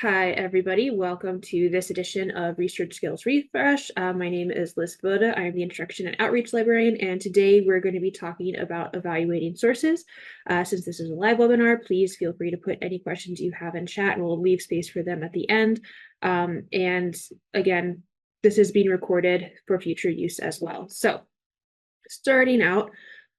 Hi, everybody. Welcome to this edition of Research Skills Refresh. My name is Liz Voda. I am the Instruction and Outreach Librarian, and today we're going to be talking about evaluating sources. Since this is a live webinar, please feel free to put any questions you have in chat, and we'll leave space for them at the end. And again, this is being recorded for future use as well. So starting out,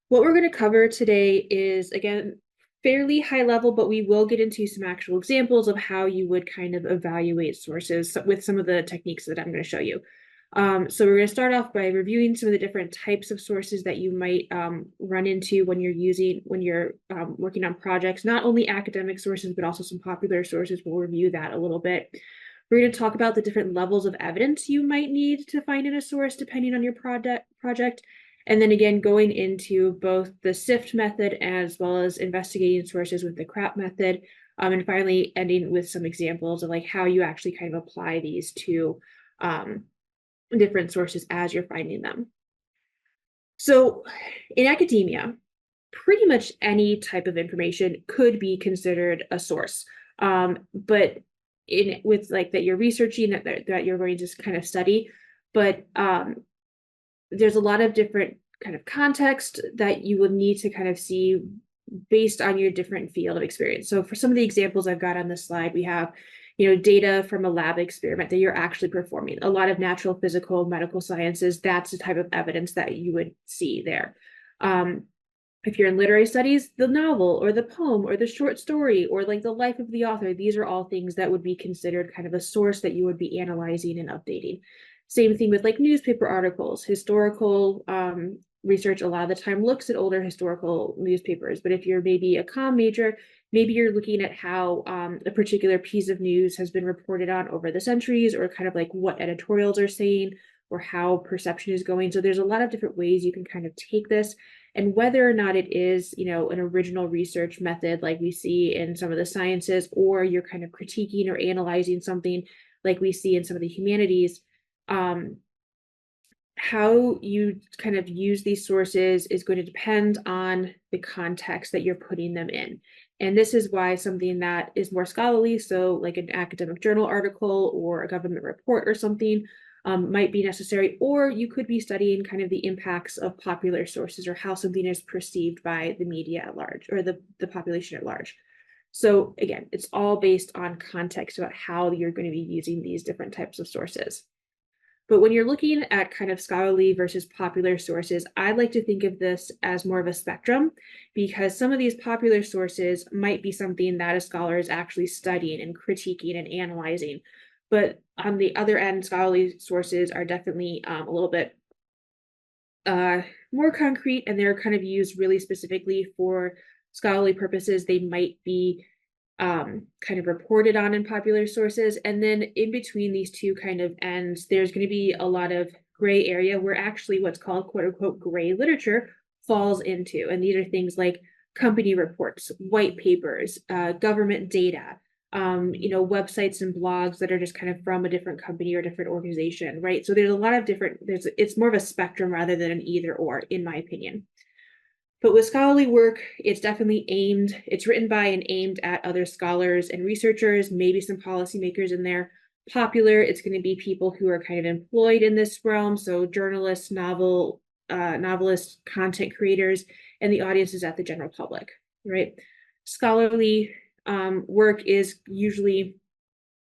what we're going to cover today is, again, fairly high level, but we will get into some actual examples of how you would kind of evaluate sources with some of the techniques that I'm going to show you. So we're going to start off by reviewing some of the different types of sources that you might run into when you're working on projects, not only academic sources, but also some popular sources. We'll review that a little bit. We're going to talk about the different levels of evidence you might need to find in a source depending on your project. And then again, going into both the SIFT method as well as investigating sources with the CRAAP method. And finally ending with some examples of like how you actually kind of apply these to different sources as you're finding them. So in academia, pretty much any type of information could be considered a source. But with like that you're researching, that you're going to just kind of study, but there's a lot of different kind of context that you would need to kind of see based on your different field of experience. So for some of the examples I've got on this slide, we have, data from a lab experiment that you're actually performing. A lot of natural, physical, medical sciences, that's the type of evidence that you would see there. If you're in literary studies, the novel or the poem or the short story or like the life of the author, these are all things that would be considered kind of a source that you would be analyzing and updating. Same thing with like newspaper articles. Historical research a lot of the time looks at older historical newspapers, but if you're maybe a comm major, maybe you're looking at how a particular piece of news has been reported on over the centuries, or kind of like what editorials are saying or how perception is going. So there's a lot of different ways you can kind of take this, and whether or not it is, an original research method like we see in some of the sciences, or you're kind of critiquing or analyzing something like we see in some of the humanities, how you kind of use these sources is going to depend on the context that you're putting them in. And this is why something that is more scholarly, so like an academic journal article or a government report or something, might be necessary, or you could be studying kind of the impacts of popular sources or how something is perceived by the media at large, or the population at large. So again, it's all based on context about how you're going to be using these different types of sources. But when you're looking at kind of scholarly versus popular sources, I like to think of this as more of a spectrum, because some of these popular sources might be something that a scholar is actually studying and critiquing and analyzing. But on the other end, scholarly sources are definitely a little bit more concrete, and they're kind of used really specifically for scholarly purposes. They might be kind of reported on in popular sources. And then in between these two kind of ends, there's going to be a lot of gray area where actually what's called quote unquote gray literature falls into. And these are things like company reports, white papers, government data, websites and blogs that are just kind of from a different company or different organization, right? So there's a lot of it's more of a spectrum rather than an either or, in my opinion. But with scholarly work, it's definitely it's written by and aimed at other scholars and researchers, maybe some policymakers in there. Popular, it's going to be people who are kind of employed in this realm. So journalists, novelists, content creators, and the audience is at the general public, right? Scholarly work is usually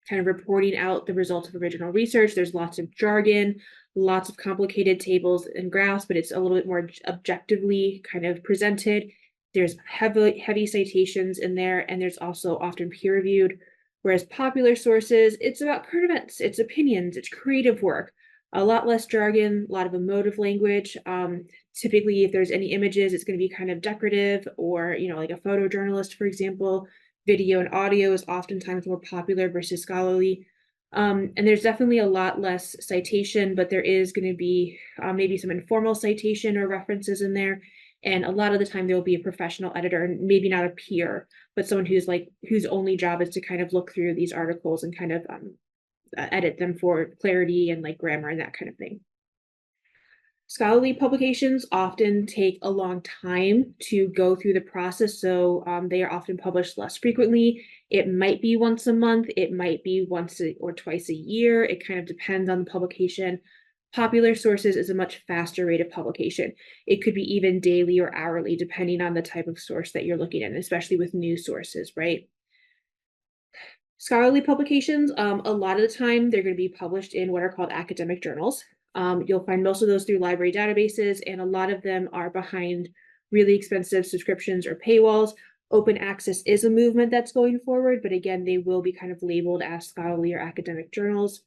kind of reporting out the results of original research. There's lots of jargon, lots of complicated tables and graphs, but it's a little bit more objectively kind of presented. There's heavy citations in there, and there's also often peer-reviewed. Whereas popular sources, it's about current events, it's opinions, it's creative work, a lot less jargon, a lot of emotive language. Typically, if there's any images, it's going to be kind of decorative, or, like a photojournalist, for example. Video and audio is oftentimes more popular versus scholarly. And there's definitely a lot less citation, but there is going to be maybe some informal citation or references in there. And a lot of the time there will be a professional editor, and maybe not a peer, but someone whose only job is to kind of look through these articles and kind of edit them for clarity and like grammar and that kind of thing. Scholarly publications often take a long time to go through the process, so they are often published less frequently, It might be once a month, it might be once or twice a year. It kind of depends on the publication. Popular sources is a much faster rate of publication. It could be even daily or hourly, depending on the type of source that you're looking at, especially with news sources, right? Scholarly publications, a lot of the time, they're going to be published in what are called academic journals. You'll find most of those through library databases, and a lot of them are behind really expensive subscriptions or paywalls. Open access is a movement that's going forward, but again, they will be kind of labeled as scholarly or academic journals.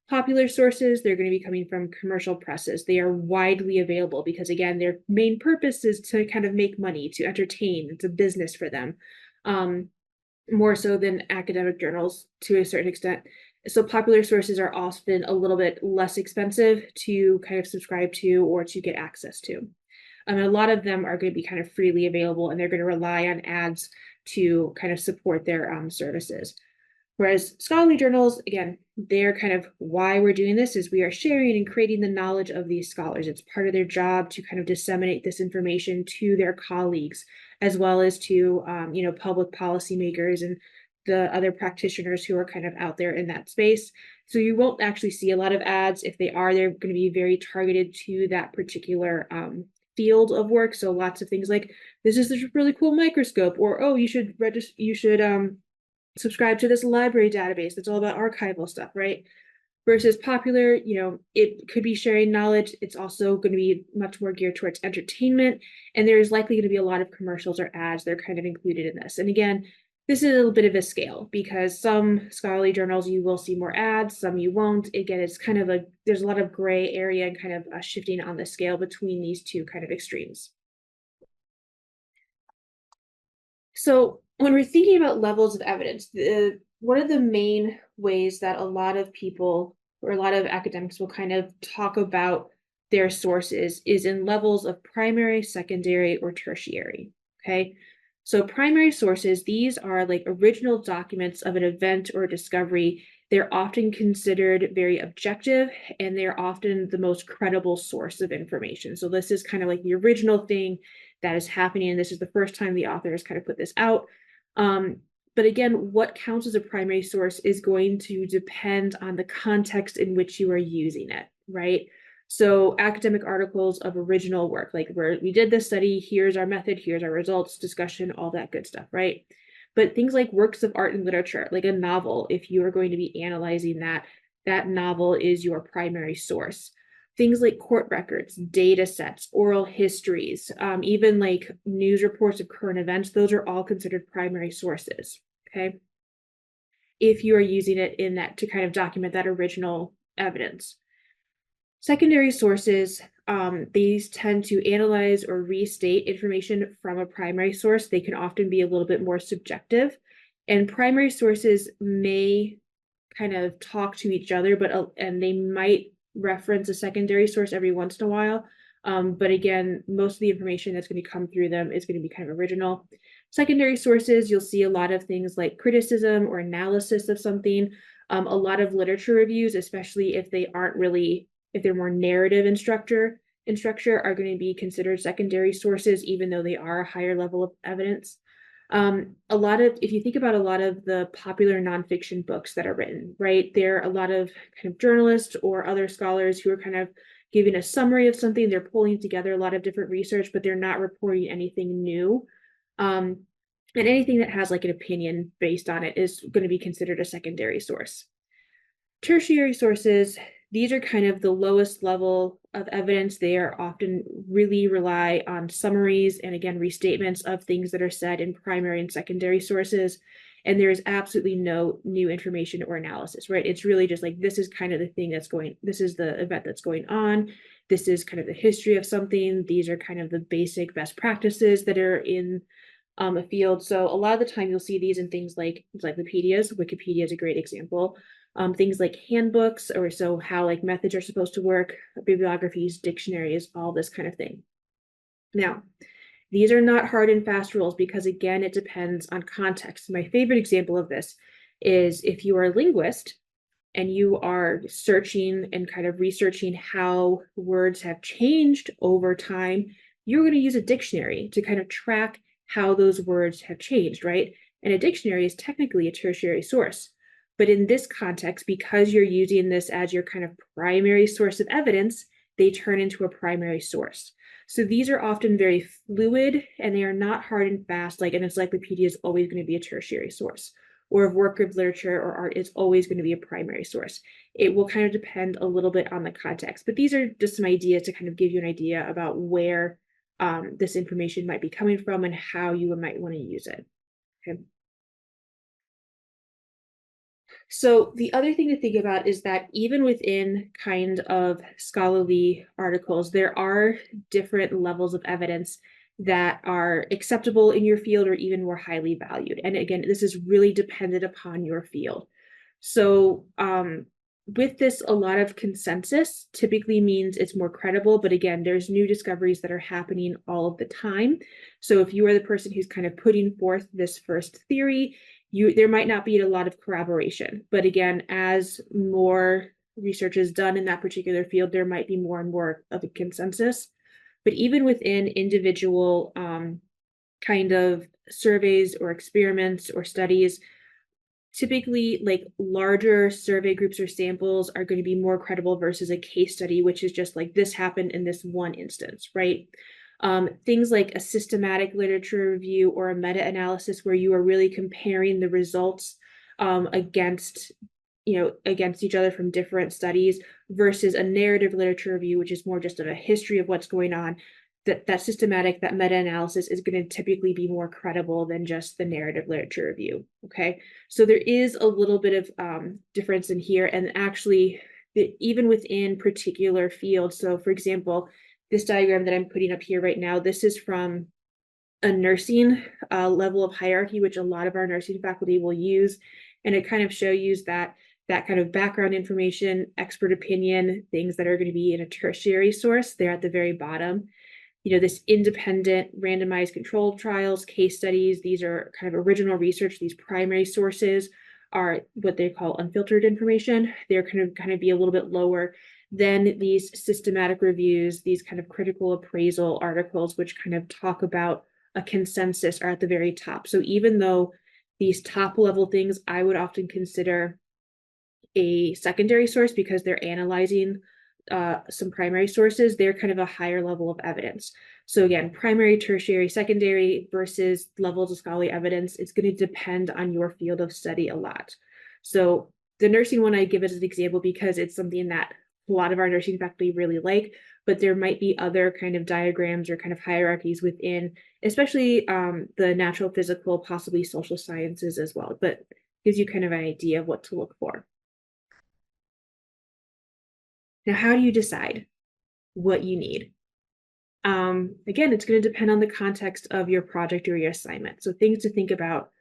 Popular sources, they're going to be coming from commercial presses. They are widely available because, again, their main purpose is to kind of make money, to entertain. It's a business for them. More so than academic journals to a certain extent. So popular sources are often a little bit less expensive to kind of subscribe to or to get access to. A lot of them are going to be kind of freely available, and they're going to rely on ads to kind of support their services. Whereas scholarly journals, again, they're kind of why we're doing this is we are sharing and creating the knowledge of these scholars. It's part of their job to kind of disseminate this information to their colleagues, as well as to, public policymakers and the other practitioners who are kind of out there in that space. So you won't actually see a lot of ads. If they are, they're going to be very targeted to that particular field of work. So lots of things like, this is this really cool microscope, or, oh, you should subscribe to this library database that's all about archival stuff, right? Versus popular, it could be sharing knowledge. It's also going to be much more geared towards entertainment. And there's likely going to be a lot of commercials or ads that are kind of included in this. And again, this is a little bit of a scale because some scholarly journals you will see more ads, some you won't. Again, it's kind of there's a lot of gray area and kind of shifting on the scale between these two kind of extremes. So when we're thinking about levels of evidence, one of the main ways that a lot of people or a lot of academics will kind of talk about their sources is in levels of primary, secondary, or tertiary. Okay. So primary sources, these are like original documents of an event or discovery. They're often considered very objective, and they're often the most credible source of information. So this is kind of like the original thing that is happening, and this is the first time the author has kind of put this out. But again, what counts as a primary source is going to depend on the context in which you are using it, right? So academic articles of original work, like where we did this study, here's our method, here's our results, discussion, all that good stuff, right? But things like works of art and literature, like a novel, if you are going to be analyzing that, that novel is your primary source. Things like court records, data sets, oral histories, even like news reports of current events, those are all considered primary sources, okay? If you are using it in that to kind of document that original evidence. Secondary sources, these tend to analyze or restate information from a primary source. They can often be a little bit more subjective, and primary sources may kind of talk to each other, and they might reference a secondary source every once in a while. But again, most of the information that's going to come through them is going to be kind of original. Secondary sources, you'll see a lot of things like criticism or analysis of something. A lot of literature reviews, especially if they aren't really, if they're more narrative in structure, are going to be considered secondary sources, even though they are a higher level of evidence. If you think about a lot of the popular nonfiction books that are written, right, there are a lot of kind of journalists or other scholars who are kind of giving a summary of something. They're pulling together a lot of different research, but they're not reporting anything new. And anything that has like an opinion based on it is going to be considered a secondary source. Tertiary sources, these are kind of the lowest level of evidence. They are often really rely on summaries and, again, restatements of things that are said in primary and secondary sources. And there is absolutely no new information or analysis, right? It's really just like, this is kind of the thing this is the event that's going on. This is kind of the history of something. These are kind of the basic best practices that are in a field. So a lot of the time you'll see these in things like encyclopedias. Wikipedia is a great example. Things like handbooks, or so how like methods are supposed to work, bibliographies, dictionaries, all this kind of thing. Now, these are not hard and fast rules because, again, it depends on context. My favorite example of this is if you are a linguist and you are searching and kind of researching how words have changed over time, you're going to use a dictionary to kind of track how those words have changed, right? and a dictionary is technically a tertiary source. But in this context, because you're using this as your kind of primary source of evidence, they turn into a primary source. So these are often very fluid and they are not hard and fast, like an encyclopedia is always going to be a tertiary source, or a work of literature or art is always going to be a primary source. It will kind of depend a little bit on the context, but these are just some ideas to kind of give you an idea about where this information might be coming from and how you might want to use it. Okay. So the other thing to think about is that even within kind of scholarly articles, there are different levels of evidence that are acceptable in your field or even more highly valued. And again, this is really dependent upon your field. So with this, a lot of consensus typically means it's more credible, but again, there's new discoveries that are happening all of the time. So if you are the person who's kind of putting forth this first theory, there might not be a lot of corroboration, but again, as more research is done in that particular field, there might be more and more of a consensus. But even within individual kind of surveys or experiments or studies, typically like larger survey groups or samples are going to be more credible versus a case study, which is just like this happened in this one instance, right? Things like a systematic literature review or a meta-analysis where you are really comparing the results against each other from different studies versus a narrative literature review, which is more just of a history of what's going on. That systematic, that meta-analysis is going to typically be more credible than just the narrative literature review. Okay, so there is a little bit of difference in here, and actually, even within particular fields. So, for example, this diagram that I'm putting up here right now, this is from a nursing level of hierarchy, which a lot of our nursing faculty will use, and it kind of shows you that kind of background information, expert opinion, things that are going to be in a tertiary source. They're at the very bottom. This independent randomized controlled trials, case studies, these are kind of original research. These primary sources are what they call unfiltered information. They're kind of be a little bit lower than these systematic reviews, these kind of critical appraisal articles, which kind of talk about a consensus, are at the very top. So even though these top level things, I would often consider a secondary source because they're analyzing some primary sources, they're kind of a higher level of evidence. So again, primary, tertiary, secondary versus levels of scholarly evidence, it's going to depend on your field of study a lot. So the nursing one I give as an example because it's something that a lot of our nursing faculty really like, but there might be other kind of diagrams or kind of hierarchies within, especially the natural, physical, possibly social sciences as well, but gives you kind of an idea of what to look for. Now, how do you decide what you need? Again, it's going to depend on the context of your project or your assignment. So things to think about: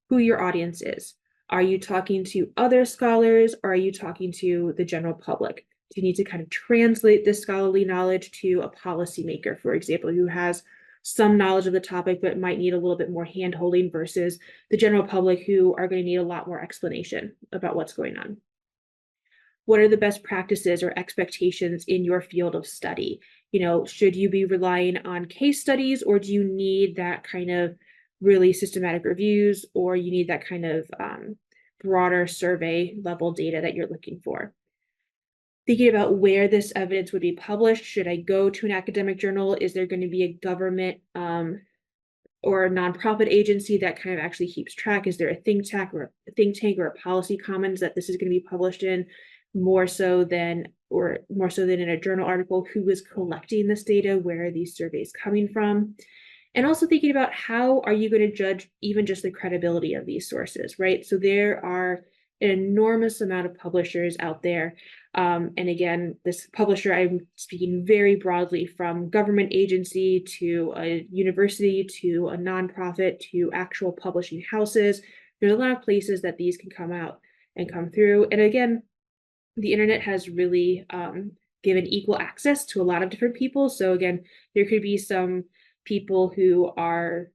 who your audience is. Are you talking to other scholars or are you talking to the general public? Do you need to kind of translate this scholarly knowledge to a policymaker, for example, who has some knowledge of the topic but might need a little bit more hand-holding versus the general public who are going to need a lot more explanation about what's going on? What are the best practices or expectations in your field of study? Should you be relying on case studies, or do you need that kind of really systematic reviews, or you need that kind of broader survey level data that you're looking for? Thinking about where this evidence would be published. Should I go to an academic journal? Is there going to be a government or a nonprofit agency that kind of actually keeps track? Is there a think tank or a policy commons that this is going to be published in? More so than in a journal article? Who is collecting this data? Where are these surveys coming from? And also thinking about how are you going to judge even just the credibility of these sources, right? So there are an enormous amount of publishers out there. And again, this publisher, I'm speaking very broadly, from government agency to a university to a nonprofit to actual publishing houses. There's a lot of places that these can come out and come through. And again, the internet has really given equal access to a lot of different people. So again, there could be some people who are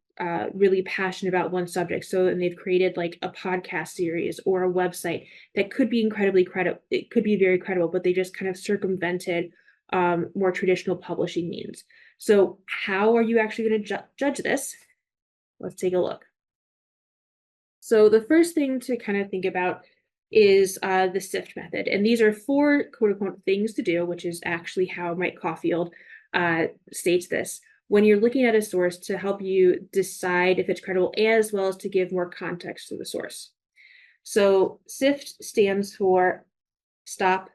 really passionate about one subject. And they've created like a podcast series or a website that could be incredibly credible. It could be very credible, but they just kind of circumvented more traditional publishing means. So how are you actually going to judge this? Let's take a look. So the first thing to kind of think about is the SIFT method. And these are 4 quote unquote things to do, which is actually how Mike Caulfield states this. When you're looking at a source to help you decide if it's credible, as well as to give more context to the source. So SIFT stands for stop,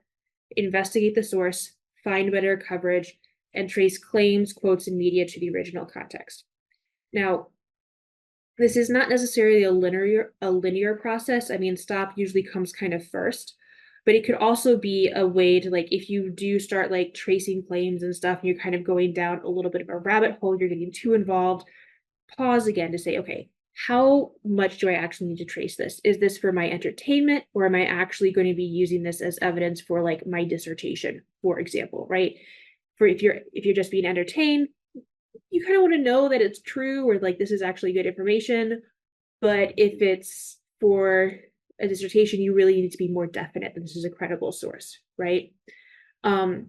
investigate the source, find better coverage, and trace claims, quotes, and media to the original context. Now, this is not necessarily a linear process. I mean, stop usually comes kind of first, but it could also be a way to, like, if you do start like tracing claims and stuff, and you're kind of going down a little bit of a rabbit hole, you're getting too involved, pause again to say, okay, how much do I actually need to trace this? Is this for my entertainment, or am I actually going to be using this as evidence for like my dissertation, for example, right? For if you're just being entertained, you kind of want to know that it's true, or like this is actually good information. But if it's for a dissertation, you really need to be more definite that this is a credible source, right? We're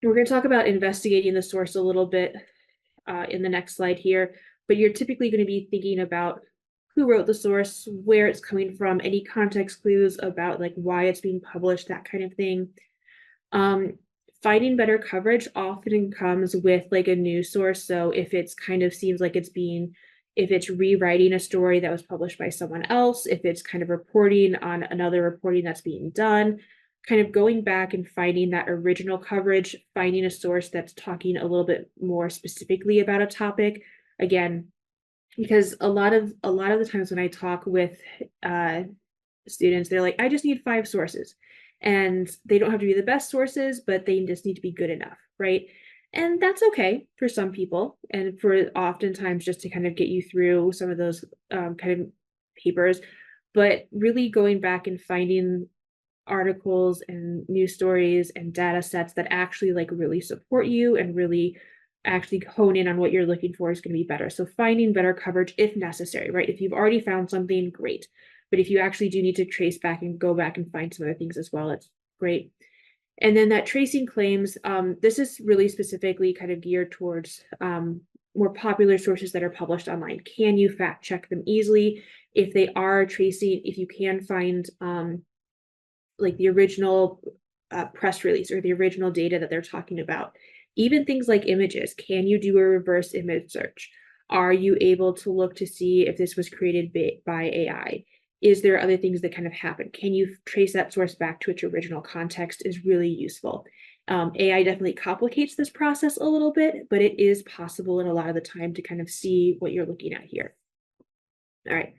going to talk about investigating the source a little bit in the next slide here, but you're typically going to be thinking about who wrote the source, where it's coming from, any context clues about like why it's being published, that kind of thing. Finding better coverage often comes with like a news source. So if it's kind of seems like if it's rewriting a story that was published by someone else, if it's kind of reporting on another reporting that's being done, kind of going back and finding that original coverage, finding a source that's talking a little bit more specifically about a topic. Again, because a lot of the times when I talk with students, they're like, I just need 5 sources. And they don't have to be the best sources, but they just need to be good enough, right? And that's okay for some people, and for oftentimes just to kind of get you through some of those kind of papers. But really going back and finding articles and news stories and data sets that actually like really support you and really actually hone in on what you're looking for is going to be better. So finding better coverage if necessary, right? If you've already found something, great. But if you actually do need to trace back and go back and find some other things as well, it's great. And then that tracing claims, this is really specifically kind of geared towards more popular sources that are published online. Can you fact check them easily? If they are tracing, if you can find like the original press release or the original data that they're talking about. Even things like images, can you do a reverse image search? Are you able to look to see if this was created by AI? Is there other things that kind of happen? Can you trace that source back to its original context is really useful. AI definitely complicates this process a little bit, but it is possible in a lot of the time to kind of see what you're looking at here. All right.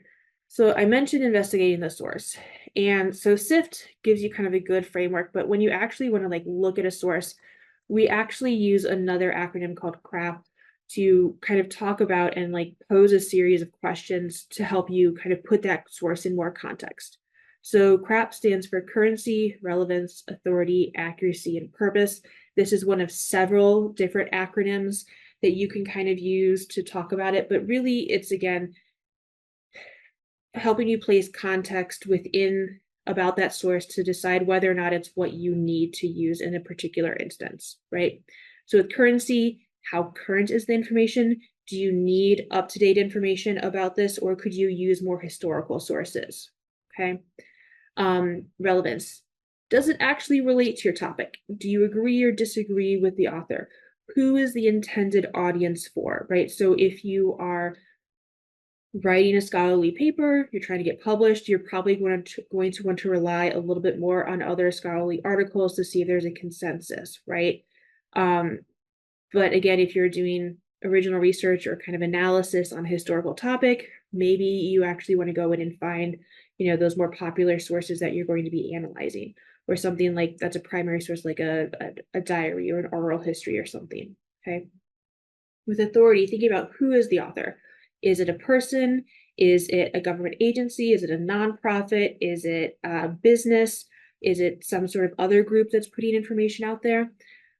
So I mentioned investigating the source. And so SIFT gives you kind of a good framework, but when you actually want to like look at a source, we actually use another acronym called CRAAP to kind of talk about and like pose a series of questions to help you kind of put that source in more context. So CRAAP stands for currency, relevance, authority, accuracy, and purpose. This is one of several different acronyms that you can kind of use to talk about it, but really it's again helping you place context within about that source to decide whether or not it's what you need to use in a particular instance, right? So with currency, how current is the information? Do you need up-to-date information about this, or could you use more historical sources? Okay. Relevance. Does it actually relate to your topic? Do you agree or disagree with the author? Who is the intended audience for, right? So if you are writing a scholarly paper, you're trying to get published, you're probably going to want to rely a little bit more on other scholarly articles to see if there's a consensus, right? But again, if you're doing original research or kind of analysis on a historical topic, maybe you actually want to go in and find, those more popular sources that you're going to be analyzing, or something like that's a primary source, like a diary or an oral history or something, okay? With authority, thinking about who is the author. Is it a person? Is it a government agency? Is it a nonprofit? Is it a business? Is it some sort of other group that's putting information out there?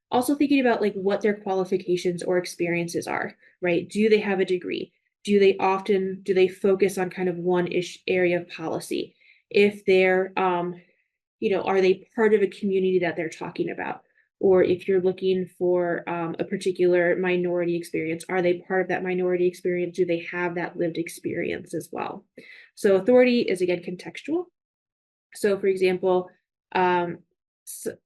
Also thinking about like what their qualifications or experiences are, right? Do they have a degree? Do they focus on kind of one-ish area of policy? If they're, are they part of a community that they're talking about? Or if you're looking for a particular minority experience, are they part of that minority experience? Do they have that lived experience as well? So authority is, again, contextual. So for example, I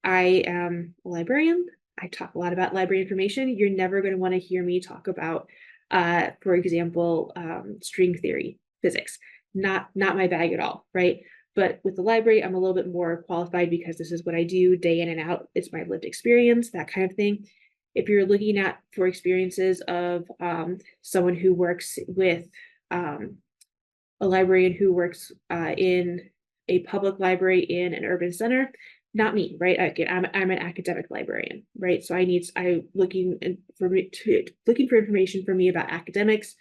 am a librarian. I talk a lot about library information. You're never going to want to hear me talk about, for example, string theory, physics. Not my bag at all, right? But with the library, I'm a little bit more qualified because this is what I do day in and out. It's my lived experience, that kind of thing. If you're looking at for experiences of someone who works with a librarian who works in a public library in an urban center, not me, right? Again, I'm an academic librarian, right? So I looking for information for me about academics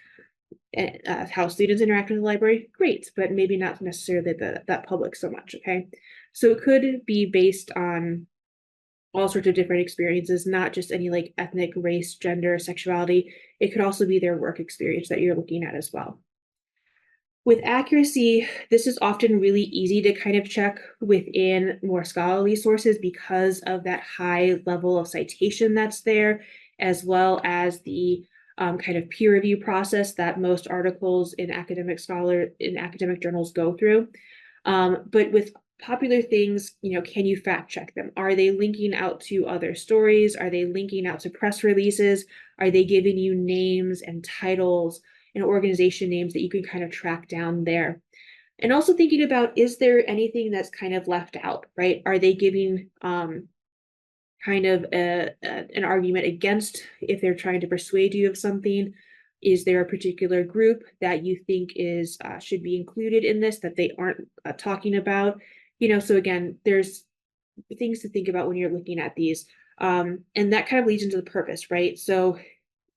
and how students interact with the library. Great, but maybe not necessarily that public so much. Okay, so it could be based on all sorts of different experiences, not just any like ethnic, race, gender, sexuality. It could also be their work experience that you're looking at as well. With accuracy, this is often really easy to kind of check within more scholarly sources because of that high level of citation that's there, as well as the kind of peer review process that most articles in academic journals go through. But with popular things, can you fact check them? Are they linking out to other stories? Are they linking out to press releases? Are they giving you names and titles and organization names that you can kind of track down there? And also thinking about, is there anything that's kind of left out, right? Are they giving kind of an argument against, if they're trying to persuade you of something? Is there a particular group that you think is should be included in this that they aren't talking about? So again, there's things to think about when you're looking at these. And that kind of leads into the purpose, right? So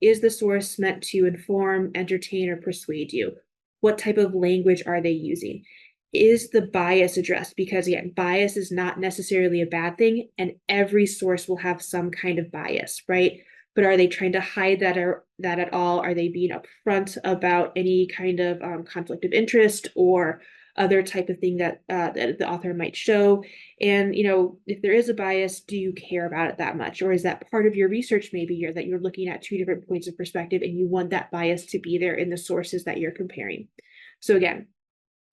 is the source meant to inform, entertain, or persuade you? What type of language are they using? Is the bias addressed? Because again, bias is not necessarily a bad thing, and every source will have some kind of bias, right? But are they trying to hide that at all? Are they being upfront about any kind of conflict of interest or other type of thing that the author might show? And if there is a bias, do you care about it that much? Or is that part of your research maybe that you're looking at two different points of perspective and you want that bias to be there in the sources that you're comparing? So again,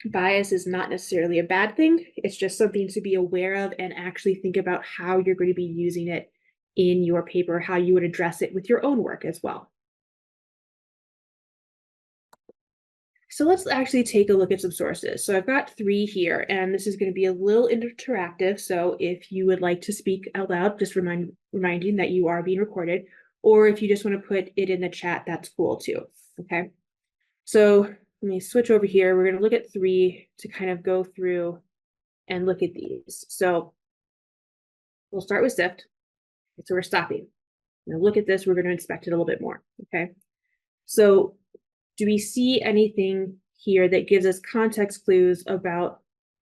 bias is not necessarily a bad thing. It's just something to be aware of and actually think about how you're going to be using it in your paper, how you would address it with your own work as well. So let's actually take a look at some sources. So I've got 3 here, and this is going to be a little interactive. So if you would like to speak out loud, just reminding that you are being recorded, or if you just want to put it in the chat, that's cool too. Okay. So let me switch over here. We're going to look at 3 to kind of go through and look at these. So we'll start with SIFT. So we're stopping. Now look at this. We're going to inspect it a little bit more. Okay. So do we see anything here that gives us context clues about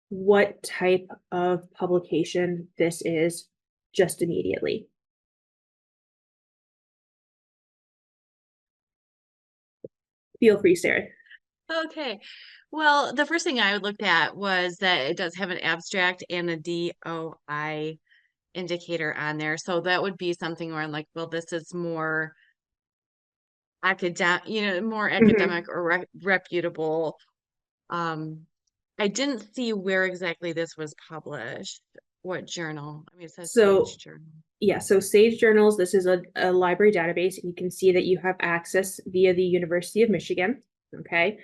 what type of publication this is just immediately? Feel free, Sarah. Okay. Well, the first thing I looked at was that it does have an abstract and a DOI indicator on there. So that would be something where I'm like, well, this is more academic or reputable. I didn't see where exactly this was published. What journal? I mean, it says Sage Journal. Yeah, so Sage Journals, this is a library database, and you can see that you have access via the University of Michigan. Okay.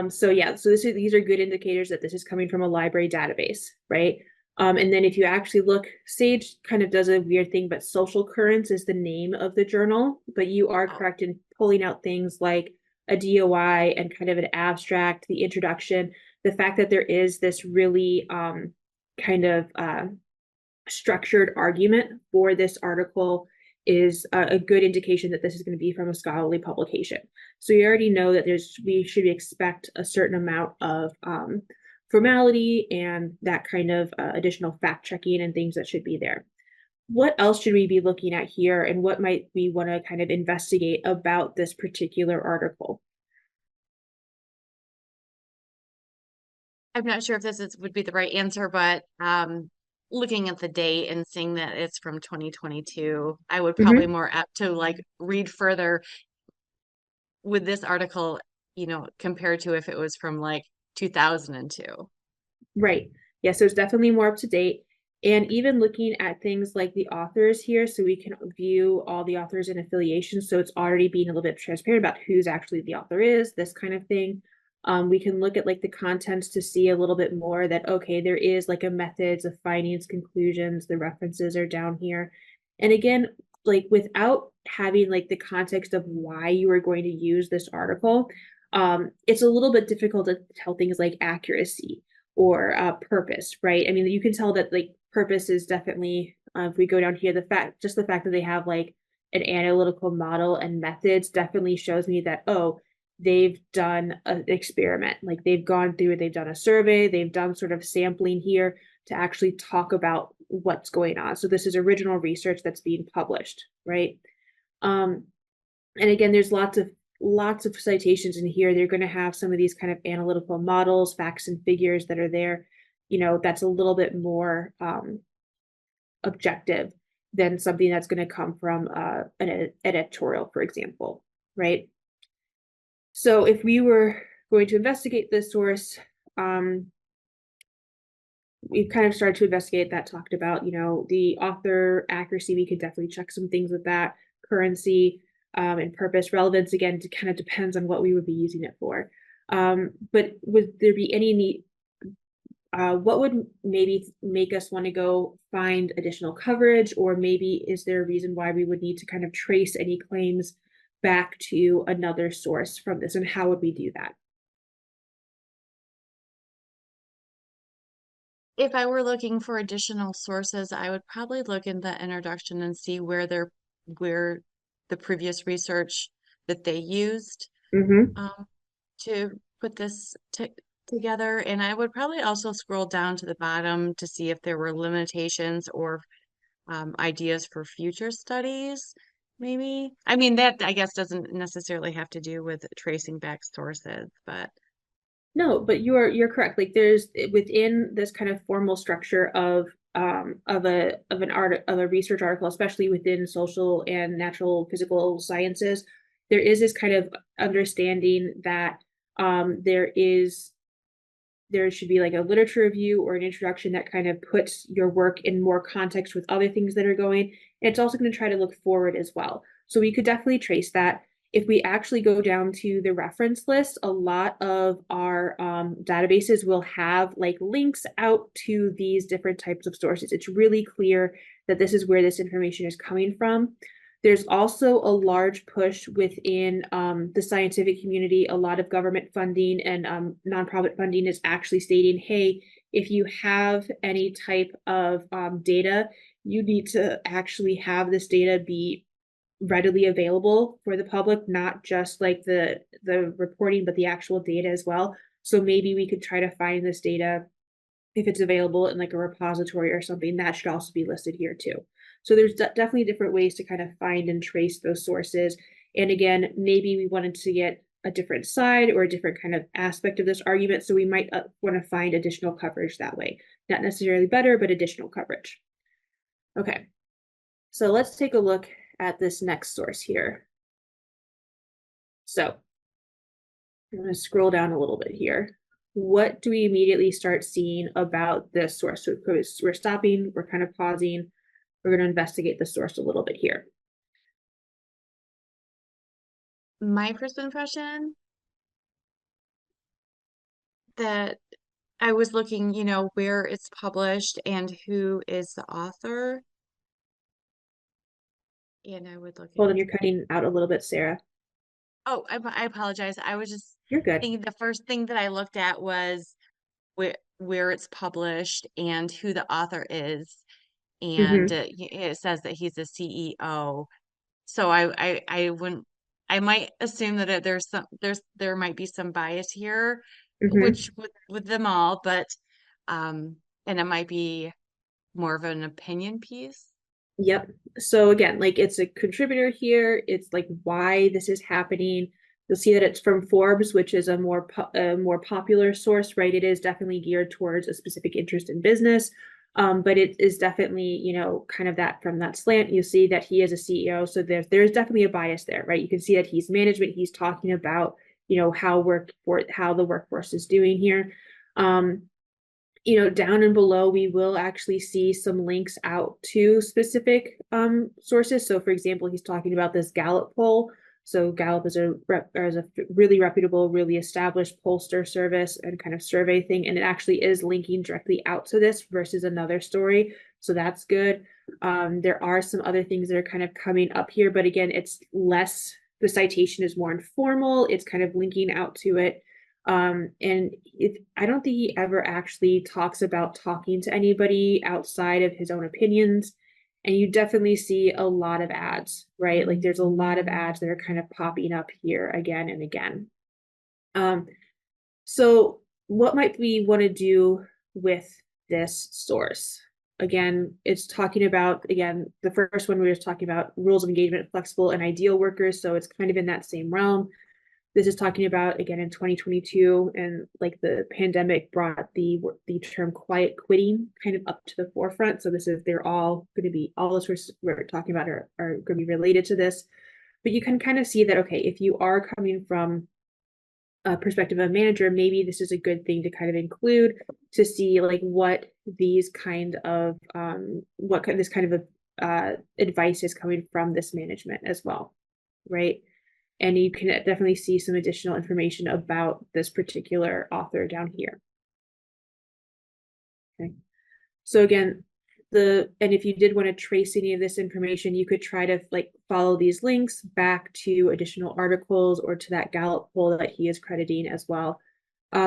So these are good indicators that this is coming from a library database, right? And then if you actually look, Sage kind of does a weird thing, but Social Currents is the name of the journal, but you are correct in pulling out things like a DOI and kind of an abstract, the introduction, the fact that there is this really kind of structured argument for this article is a good indication that this is going to be from a scholarly publication. So you already know that we should expect a certain amount of formality and that kind of additional fact checking and things that should be there. What else should we be looking at here, and what might we want to kind of investigate about this particular article? I'm not sure if would be the right answer, but looking at the date and seeing that it's from 2022, I would probably more apt to like read further with this article, compared to if it was from like 2002. Right. Yeah, so it's definitely more up to date. And even looking at things like the authors here, so we can view all the authors and affiliations. So it's already being a little bit transparent about who's actually the author is, this kind of thing. We can look at like the contents to see a little bit more that, okay, there is like a methods of findings, conclusions, the references are down here. And again, like without having like the context of why you are going to use this article, it's a little bit difficult to tell things like accuracy or purpose, right? I mean, you can tell that like purpose is definitely, if we go down here, the fact that they have like an analytical model and methods definitely shows me that, oh, they've done an experiment, like they've gone through it, they've done a survey, they've done sort of sampling here to actually talk about what's going on. So this is original research that's being published, right? Um, and again, there's lots of citations in here. They're going to have some of these kind of analytical models, facts and figures that are there. That's a little bit more objective than something that's going to come from an editorial, for example, right? So if we were going to investigate this source, we've kind of started to investigate that, talked about, the author accuracy. We could definitely check some things with that. Currency and purpose. Relevance, again, it kind of depends on what we would be using it for. But would there be any need? What would maybe make us want to go find additional coverage, or maybe is there a reason why we would need to kind of trace any claims back to another source from this, and how would we do that? If I were looking for additional sources, I would probably look in the introduction and see where the previous research that they used Mm-hmm. to put this together. And I would probably also scroll down to the bottom to see if there were limitations or ideas for future studies, maybe. I mean, that I guess doesn't necessarily have to do with tracing back sources, but No, but you're correct. Like there's within this kind of formal structure of a research article, especially within social and natural physical sciences, there is this kind of understanding that there should be like a literature review or an introduction that kind of puts your work in more context with other things that are going. And it's also going to try to look forward as well. So we could definitely trace that. If we actually go down to the reference list, a lot of our databases will have like links out to these different types of sources. It's really clear that this is where this information is coming from. There's also a large push within the scientific community. A lot of government funding and nonprofit funding is actually stating, hey, if you have any type of data, you need to actually have this data be readily available for the public, not just like the reporting, but the actual data as well. So maybe we could try to find this data if it's available in like a repository or something. That should also be listed here too. So there's definitely different ways to kind of find and trace those sources. And again, maybe we wanted to get a different side or a different kind of aspect of this argument. So we might want to find additional coverage that way. Not necessarily better, but additional coverage. Okay, so let's take a look at this next source here. So I'm going to scroll down a little bit here. What do we immediately start seeing about this source? So we're stopping, we're kind of pausing, we're going to investigate the source a little bit here. my first impression that I was looking, where it's published and who is the author. And I would look Hold on, at, you're cutting out a little bit, Sarah. oh, I apologize. I was just You're good. thinking the first thing that I looked at was where it's published and who the author is. And Mm-hmm. it says that he's a CEO. So I wouldn't, I might assume that there might be some bias here, Mm-hmm. which with them all, but and it might be more of an opinion piece. Yep. So again, like it's a contributor here. It's like why this is happening. You'll see that it's from Forbes, which is a more popular source, right? It is definitely geared towards a specific interest in business. But it is definitely, kind of that from that slant. You see that he is a CEO. So there's definitely a bias there, right? You can see that he's management. He's talking about how the workforce is doing here. Down and below, we will actually see some links out to specific sources. So for example, he's talking about this Gallup poll. So Gallup is a really reputable, really established pollster service and kind of survey thing. And it actually is linking directly out to this versus another story. So that's good. There are some other things that are kind of coming up here, but again, it's less, the citation is more informal. It's kind of linking out to it. And I don't think he ever actually talks about talking to anybody outside of his own opinions. And you definitely see a lot of ads, right? Like there's a lot of ads that are kind of popping up here again and again. So what might we want to do with this source? Again, it's talking about, again, the first one we were talking about rules of engagement, flexible and ideal workers. So it's kind of in that same realm. This is talking about, again, in 2022, and like the pandemic brought the term quiet quitting kind of up to the forefront. So they're all going to be, all the sources we're talking about are going to be related to this. But you can kind of see that, okay, if you are coming from a perspective of a manager, maybe this is a good thing to kind of include to see like what these kind of, this kind of advice is coming from this management as well, right? And you can definitely see some additional information about this particular author down here. Okay. So again, and if you did want to trace any of this information, you could try to like follow these links back to additional articles or to that Gallup poll that he is crediting as well.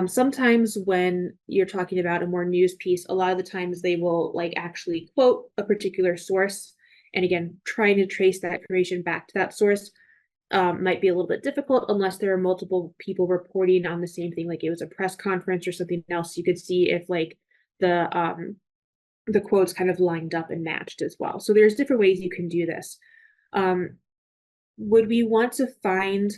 Sometimes when you're talking about a more news piece, a lot of the times they will like actually quote a particular source. And again, trying to trace that information back to that source might be a little bit difficult unless there are multiple people reporting on the same thing, like it was a press conference or something else. You could see if like the quotes kind of lined up and matched as well. So there's different ways you can do this. Would we want to find,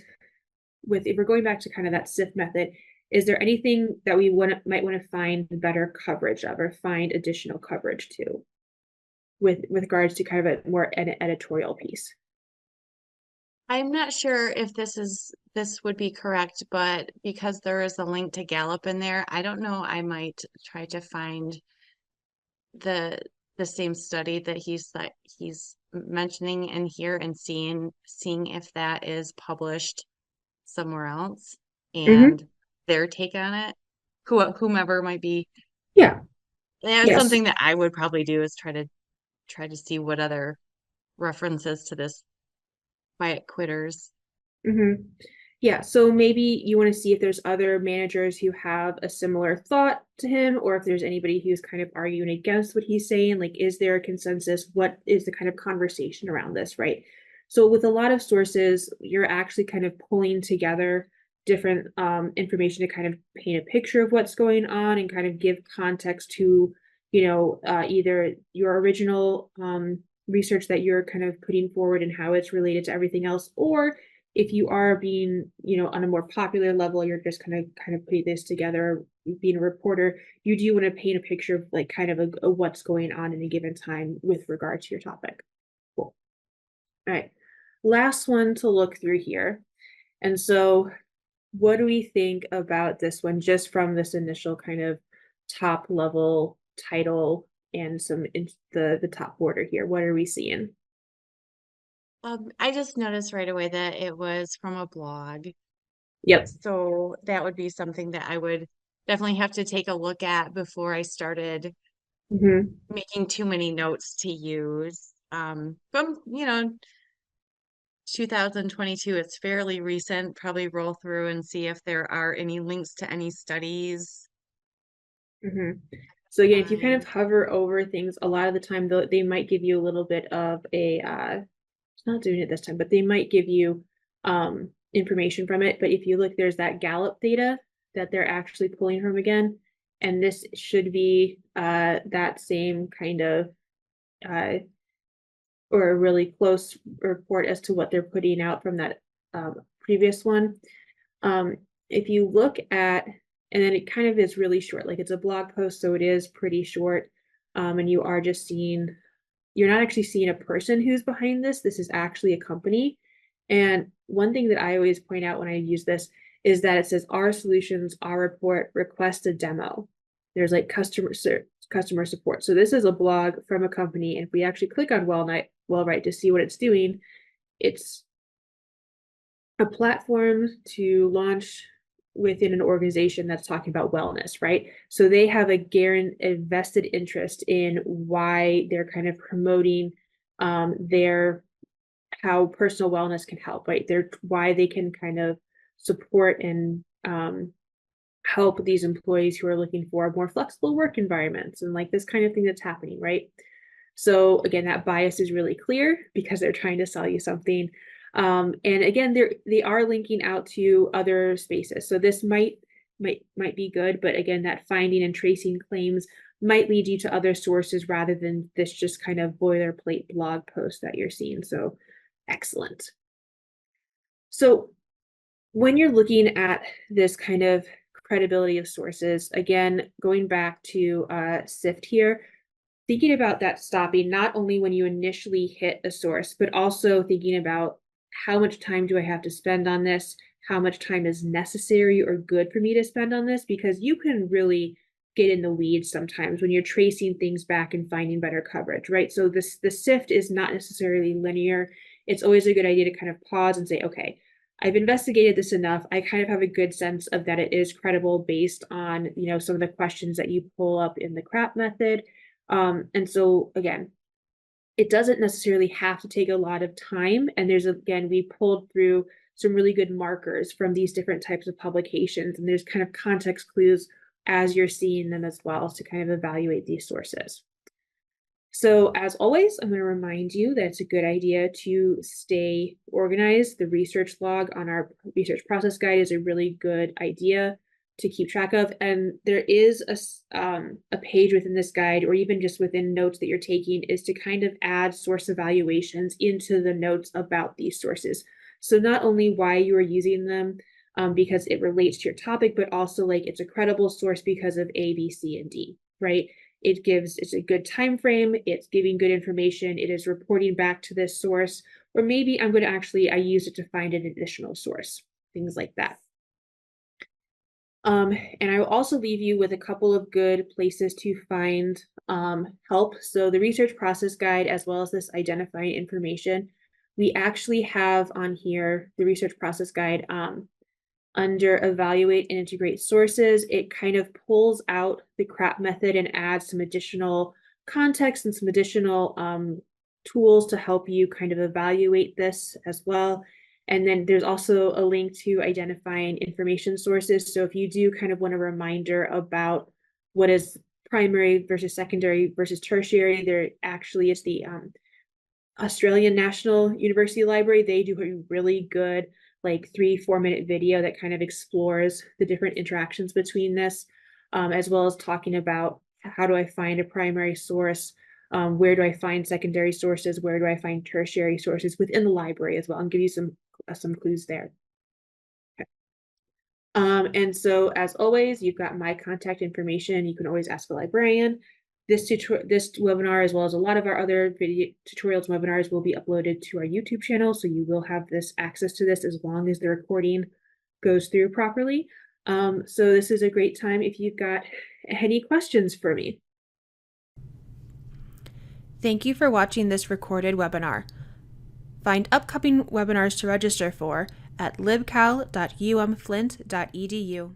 if we're going back to kind of that SIFT method, is there anything that we might want to find better coverage of or find additional coverage to with regards to kind of a more editorial piece? I'm not sure if this would be correct, but because there is a link to Gallup in there, I don't know, I might try to find the same study that he's mentioning in here and seeing if that is published somewhere else and their take on it. Whomever might be. Yeah. That's Yes. something that I would probably do is try to see what other references to this quiet quitters. Yeah, so maybe you want to see if there's other managers who have a similar thought to him, or if there's anybody who's kind of arguing against what he's saying. Like, is there a consensus? What is the kind of conversation around this, right? So with a lot of sources, you're actually kind of pulling together different information to kind of paint a picture of what's going on and kind of give context to, either your original research that you're kind of putting forward and how it's related to everything else, or if you are being, on a more popular level, you're just kind of putting this together, being a reporter, you do want to paint a picture of like kind of a what's going on in a given time with regard to your topic. Cool. All right. Last one to look through here. And so what do we think about this one just from this initial kind of top level title and some in the top border here? What are we seeing? I just noticed right away that it was from a blog. Yep. So that would be something that I would definitely have to take a look at before I started making too many notes to use. From 2022, it's fairly recent. Probably roll through and see if there are any links to any studies. So again, if you kind of hover over things, a lot of the time they might give you a little bit of a it's not doing it this time, but they might give you information from it. But if you look, there's that Gallup data that they're actually pulling from again. And this should be that same kind of or a really close report as to what they're putting out from that previous one. If you look at, and then it kind of is really short, like it's a blog post, so it is pretty short. And you are just seeing, you're not actually seeing a person who's behind this. This is actually a company. And one thing that I always point out when I use this is that it says our solutions, our report, request a demo. There's like customer support. So this is a blog from a company, and if we actually click on Wellwrite to see what it's doing, it's a platform to launch within an organization that's talking about wellness, right? So they have a vested interest in why they're kind of promoting their how personal wellness can help, right? They're why they can kind of support and help these employees who are looking for more flexible work environments and like this kind of thing that's happening, right? So again, that bias is really clear because they're trying to sell you something. And again, they are linking out to other spaces. So this might be good, but again, that finding and tracing claims might lead you to other sources rather than this just kind of boilerplate blog post that you're seeing. So excellent. So when you're looking at this kind of credibility of sources, again, going back to SIFT here, thinking about that stopping not only when you initially hit a source, but also thinking about how much time do I have to spend on this? How much time is necessary or good for me to spend on this? Because you can really get in the weeds sometimes when you're tracing things back and finding better coverage, right? So the SIFT is not necessarily linear. It's always a good idea to kind of pause and say, okay, I've investigated this enough. I kind of have a good sense of that it is credible based on, some of the questions that you pull up in the CRAAP method. And so again, it doesn't necessarily have to take a lot of time. And we pulled through some really good markers from these different types of publications. And there's kind of context clues as you're seeing them as well to kind of evaluate these sources. So as always, I'm going to remind you that it's a good idea to stay organized. The research log on our research process guide is a really good idea to keep track of. And there is a page within this guide, or even just within notes that you're taking, is to kind of add source evaluations into the notes about these sources. So not only why you are using them, because it relates to your topic, but also like it's a credible source because of A, B, C, and D, right? It's a good time frame, it's giving good information, it is reporting back to this source, or maybe I use it to find an additional source, things like that. And I will also leave you with a couple of good places to find help. So the research process guide, as well as this identifying information, we actually have on here the research process guide under evaluate and integrate sources. It kind of pulls out the CRAAP method and adds some additional context and some additional tools to help you kind of evaluate this as well. And then there's also a link to identifying information sources. So if you do kind of want a reminder about what is primary versus secondary versus tertiary, there actually is the Australian National University Library. They do a really good like 3-4 minute video that kind of explores the different interactions between this, as well as talking about how do I find a primary source, where do I find secondary sources, where do I find tertiary sources within the library as well, and give you some clues there. Okay. And so as always, you've got my contact information. You can always ask a librarian. This webinar, as well as a lot of our other video tutorials and webinars, will be uploaded to our YouTube channel. So you will have access to this as long as the recording goes through properly. So this is a great time if you've got any questions for me. Thank you for watching this recorded webinar. Find upcoming webinars to register for at libcal.umflint.edu.